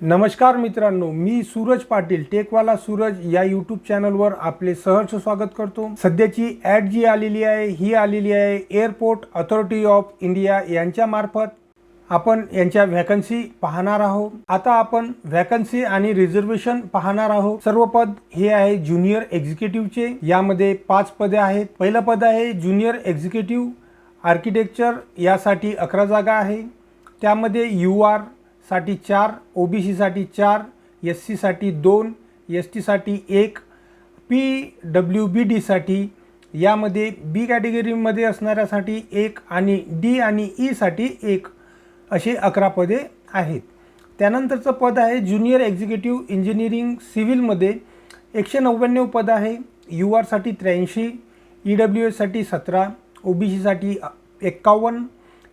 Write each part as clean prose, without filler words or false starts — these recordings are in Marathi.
नमस्कार मित्रांनो, मी सूरज पाटील टेकवाला सूरज या यूट्यूब चॅनलवर आपले सहर्ष स्वागत करतो। सध्याची ॲड जी आलेली आहे ही आलेली आहे एअरपोर्ट अथॉरिटी ऑफ इंडिया यांच्या मार्फत आपण यांच्या व्हॅकन्सी पाहणार आहोत। आता आपण व्हॅकन्सी आणि रिझर्वेशन पाहणार आहोत। सर्व पद हे आहे ज्युनियर एक्झिक्युटिव्हचे। यामध्ये 5 पदे आहेत। पहिलं पद आहे ज्युनियर एक्झिक्युटिव्ह आर्किटेक्चर, यासाठी 11 जागा आहे। त्यामध्ये UR साठी 4, OBC साठी 4, SC साठी 2, ST साठी 1, PWBD साठी यामध्ये B कॅटेगरीमध्ये असणाऱ्यासाठी 1 आणि D आणि E साठी 1 असे 11 पदे आहेत। त्यानंतरचं पद आहे ज्युनियर एक्झिक्युटिव्ह इंजिनिअरिंग सिव्हिलमध्ये 199 पद आहे। UR साठी 83, EWS साठी 17, OBC साठी 51,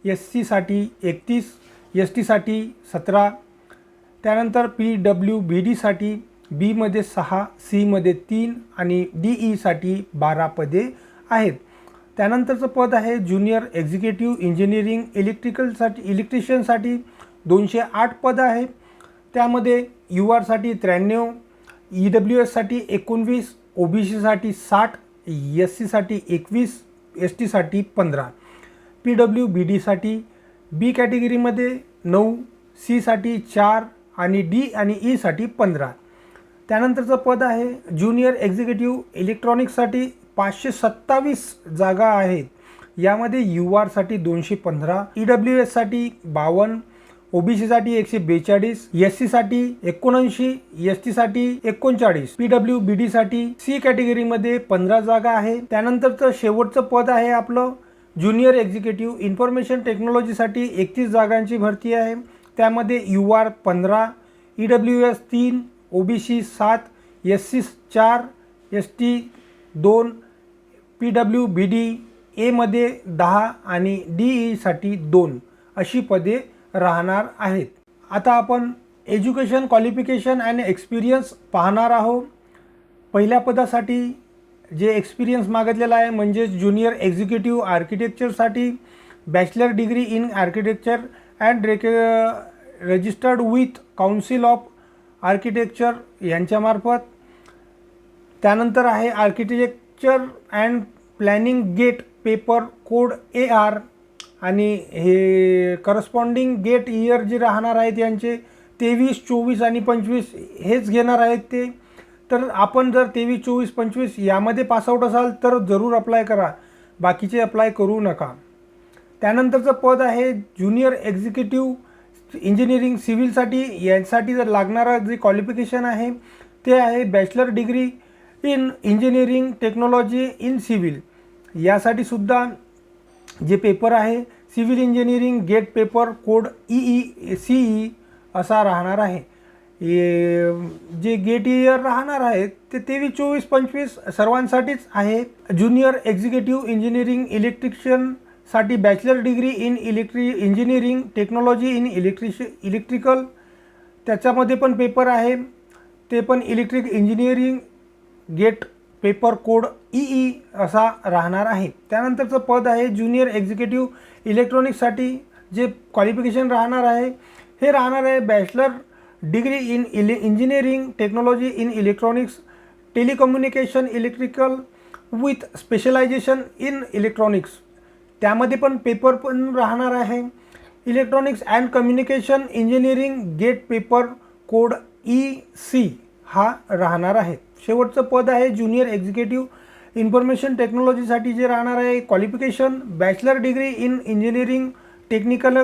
SC साठी 31, ST साठी 17। त्यानंतर PWBD साठी B मध्ये 6, C मध्ये 3 आणि DE साठी 12 पदे आहेत। त्यानंतरचं पद आहे ज्युनियर एक्झिक्युटिव्ह इंजिनिअरिंग इलेक्ट्रिशियनसाठी 208 पद आहे। त्यामध्ये UR साठी 93, EWS साठी 19, OBC साठी 60, SC साठी 21, ST साठी 15, PWBD साठी B कॅटेगरीमध्ये 9, C साठी 4 आणि D आणि E साठी 15। त्यानंतरचं पद आहे ज्युनियर एक्झिक्युटिव्ह इलेक्ट्रॉनिक्ससाठी 527 जागा आहेत। यामध्ये UR साठी 215, EWS साठी 52, OBC साठी 142, SC साठी 79, ST साठी 39, PWBD साठी C कॅटेगरीमध्ये 15 जागा आहे। त्यानंतरचं शेवटचं पद आहे आपलं ज्युनियर एक्झिक्युटिव्ह इन्फॉर्मेशन टेक्नॉलॉजीसाठी 31 जागांची भरती आहे। त्यामध्ये UR 15, EWS 3, OBC 7, SC 4, ST 2, PWBD A मध्ये 10 आणि DE साठी 2 अशी पदे राहणार आहेत। आता आपण एज्युकेशन क्वालिफिकेशन अँड एक्सपिरियन्स पाहणार आहोत। पहिल्या पदासाठी जे एक्सपिरियन्स मागितलेला आहे म्हणजे ज्युनियर एक्झिक्युटिव्ह आर्किटेक्चरसाठी bachelor degree in architecture and registered with council of architecture यांच्यामार्फत। त्यानंतर आहे architecture and planning GATE paper code AR आणि हे करस्पॉन्डिंग गेट इयर जे राहणार आहेत यांचे 23, 24 आणि 25 हेच घेणार आहेत ते। तर आपण जर 23, 24, 25 यामध्ये पासआउट असाल तर जरूर अप्लाय करा, बाकीचे अप्लाय करू नका। त्यानंतरचं पद आहे ज्युनियर एक्झिक्युटिव्ह इंजिनिअरिंग सिव्हिलसाठी। यासाठी जर लागणारं जे क्वालिफिकेशन आहे ते आहे bachelor degree in engineering technology in civil. यासाठी सुद्धा जे पेपर आहे civil engineering GATE paper code CE असा राहणार आहे। जे गेट इयर राहणार आहेत ते 23, 24, 25 सर्वांसाठीच आहे। ज्युनियर एक्झिक्युटिव्ह इंजिनिअरिंग इलेक्ट्रिशियनसाठी bachelor degree in engineering technology in electrical त्याच्यामध्ये पण पेपर आहे, ते पण electric engineering GATE paper code EE असा राहणार आहे। त्यानंतरचं पद आहे ज्युनियर एक्झिक्युटिव्ह इलेक्ट्रॉनिक्ससाठी जे क्वालिफिकेशन राहणार आहे हे राहणार आहे bachelor degree in engineering technology in electronics telecommunication electrical with specialization in electronics. त्यामध्ये पण पेपर पण राहणार आहे electronics and communication engineering GATE paper code EC हा राहणार आहे। शेवटचं पद आहे ज्युनियर एक्झिक्युटिव्ह इन्फॉर्मेशन टेक्नॉलॉजीसाठी जे राहणार आहे qualification bachelor degree in engineering technical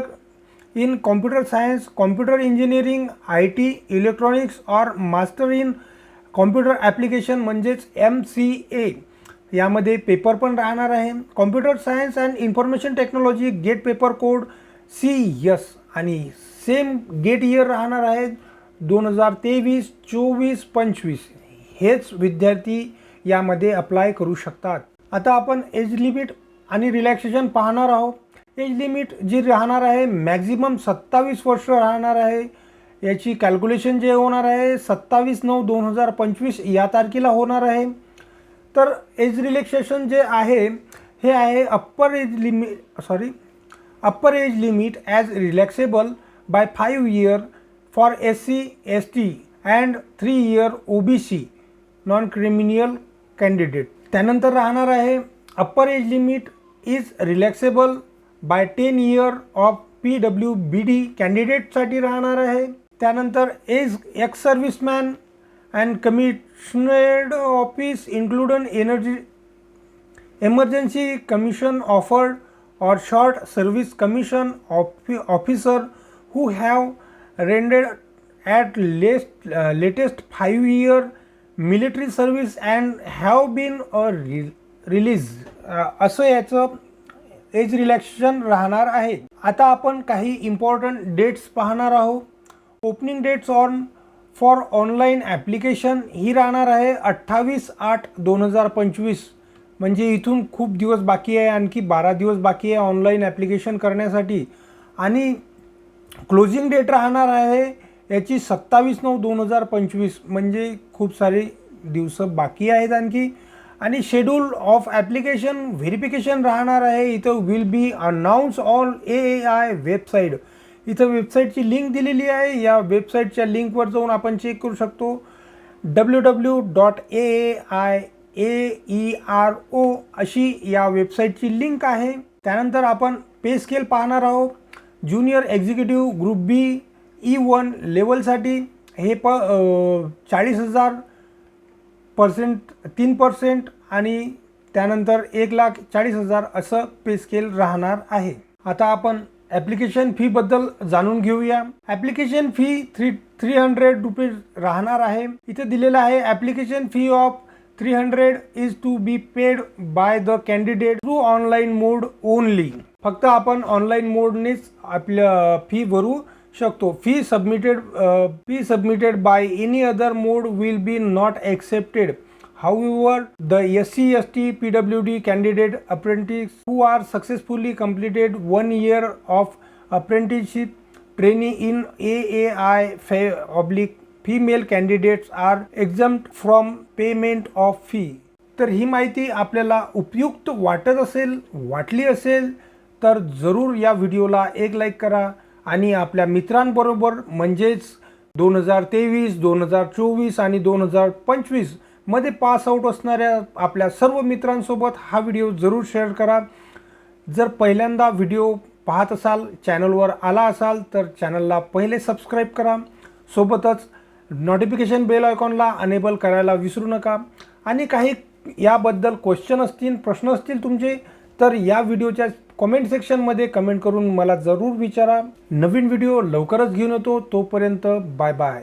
in computer science computer engineering IT electronics और मास्टर इन कॉम्प्युटर ॲप्लिकेशन म्हणजेच MCA। यामध्ये पेपर पण राहणार आहे computer science and information technology GATE paper code CS आणि सेम गेट इयर राहणार आहे 2023, 24, 25 हेच विद्यार्थी यामध्ये अप्लाय करू शकतात। आता आपण एज लिमिट आणि रिलॅक्सेशन पाहणार आहोत। एज लिमिट जी राहणार आहे मॅक्झिमम 27 वर्ष राहणार आहे। याची कॅल्क्युलेशन जे होणार आहे 27/9/2025 या तारखेला होणार आहे। तर एज रिलॅक्सेशन जे आहे हे आहे upper age limit as relaxable by 5 years for SC, ST and 3 year OBC non criminal candidate. त्यानंतर राहणार आहे upper age limit is relaxable by 10 year of PWBD कॅन्डिडेटसाठी राहणार आहे. त्यानंतर age ex serviceman and commissioned office including emergency commission offered or short service commission officer who have rendered at latest 5 year military service and have been released असं याचं एज रिलॅक्सेशन राहणार आहे. आता आपण काही इम्पॉर्टंट डेट्स पाहणार आहोत. Opening dates for online application ही राहणार आहे 28/8/2025. म्हणजे इथून खूप दिवस बाकी आहे, आणखी 12 दिवस बाकी आहे ऑनलाईन ॲप्लिकेशन करण्यासाठी. आणि क्लोजिंग डेट राहणार आहे याची 27/9/2025. म्हणजे खूप सारे दिवस बाकी आहेत आणखी. आणि शेड्यूल ऑफ ॲप्लिकेशन व्हेरिफिकेशन राहणार आहे इथं will be announce on AAI website. इथं वेबसाईटची लिंक दिलेली आहे. या वेबसाईटच्या लिंकवर जाऊन आपण चेक करू शकतो. www.AAIAERO अशी या वेबसाईटची लिंक आहे. त्यानंतर आपण पे स्केल पाहणार आहोत. Junior executive group B E1 लेवलसाठी हे 40,000% 3% आणि त्यानंतर 1,40,000 असं पे स्केल राहणार आहे. आता आपण ॲप्लिकेशन फीबद्दल जाणून घेऊया. ॲप्लिकेशन फी 300 रुपीज राहणार आहे. इथे दिलेलं आहे application fee of 300 is to be paid by the candidate through online mode only. फक्त आपण ऑनलाईन मोडनेच आपल्या फी भरू शकतो. Fee submitted by any other mode will be not accepted. However, the SC, ST, PWD candidate apprentices who are successfully completed 1 year of apprenticeship training in AAI/female candidates are exempt from payment of fee. तर ही माहिती आपल्याला उपयुक्त वाटली असेल तर जरूर या व्हिडिओला एक लाईक करा आणि आपल्या मित्रांबरोबर म्हणजेच 2023, 2024 आणि 2025 मध्ये पास आउट असणाऱ्या आपल्या सर्व मित्रांसोबत हा व्हिडिओ जरूर शेअर करा. जर पहिल्यांदा व्हिडिओ पाहत असाल, चॅनलवर आला असाल तर चॅनलला पहिले सबस्क्राईब करा. सोबतच नोटिफिकेशन बेल आयकॉनला अनेबल करायला विसरू नका. आणि काही याबद्दल क्वेश्चन असतील, प्रश्न असतील तुमचे तर या व्हिडिओच्या कमेंट सेक्शनमध्ये कमेंट करून मला जरूर विचारा. नवीन व्हिडिओ लवकरच घेऊन येतो. तोपर्यंत बाय बाय.